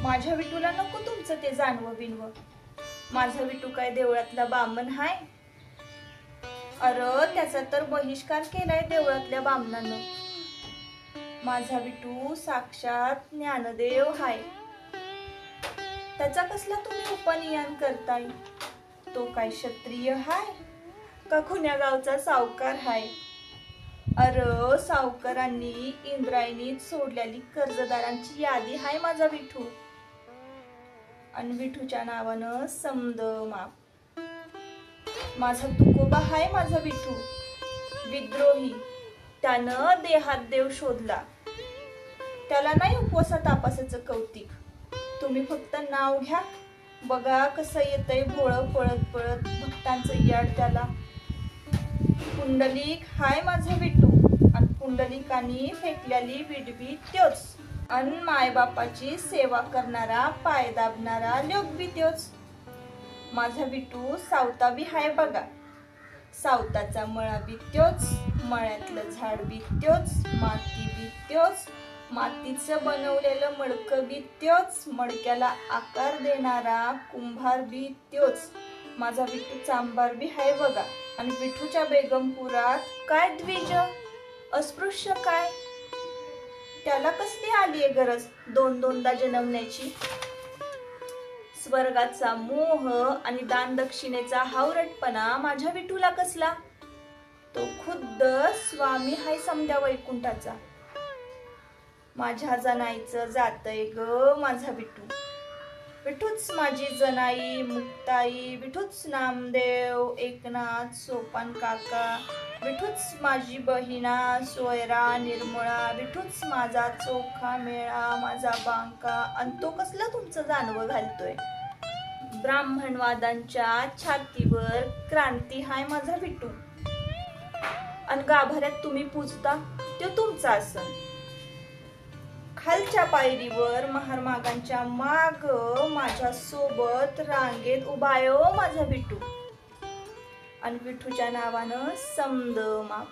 माझ्या विठूला नको तुमचं ते जानवं बिनवं. माझा विठू काय देवळातला बामण हाय? अर त्याचा तर बहिष्कार केलाय देवळातल्या बामणानं. माझा विठू साक्षात ज्ञानदेव हाय. त्याचा कसला तुम्ही उपनियन करताय? तो काय क्षत्रिय हाय का खुन्या गावचा सावकार हाय? अर सावकारांनी इंद्रायणीत सोडलेली कर्जदारांची यादी हाय माझा विठू. आणि विठूच्या नावानं समद माप. माझा तुकोबा हाय माझा विठू, विद्रोही. त्यानं देहात देव शोधला. त्याला नाही उपवासा तापासाचं कौतिक. तुम्ही फक्त नाव घ्या, बघा कसं येतंय भोळं पळत पळत भक्तांचं याड त्याला. पुंडलिक हाय माझा विठू, आणि पुंडलिकानी फेकलेली विडबी त्योच, अन मायबापाची सेवा करणारा पाय दाबणारा लोक बी त्योच. माझा विठू सावता बी हाय बघा. सावताचा मळा बी त्योच, मळ्यातलं झाड बी त्योच, माती बी त्योच, मातीचं बनवलेलं मडकं बी त्योच, मडक्याला आकार देणारा कुंभार बी त्योच. माझा विठू चांभार बी हाय बघा. आणि विठूच्या बेगमपुरात काय द्विज अस्पृश्य काय? त्याला कसली आलीये गरज दोन दोनदा जन्मण्याची? स्वर्गाचा मोह आणि दान दक्षिणेचा हावरटपणा माझ्या विठूला कसला? तो खुद्द स्वामी हाय समद्या वैकुंठाचा. माझ्या जनाईचं जातय ग माझा विठू. विठूच माझी जनाई मुक्ताई, विठूच नामदेव एकनाथ सोपान काका, विठूच माझी बहिणा सोयरा निर्मळा, विठूच माझा चोखा मेळा माझा बांका. आणि तो कसला तुमचं जानवं घालतोय? ब्राह्मणवादांच्या छातीवर क्रांती हाय माझा विठू. आणि गाभाऱ्यात तुम्ही पूजता तो तुमचा आसन. खालच्या पायरीवर महारमागांच्या माग माझ्या सोबत रांगेत उभाय माझा विठू. आणि विठूच्या नावानं समद माप.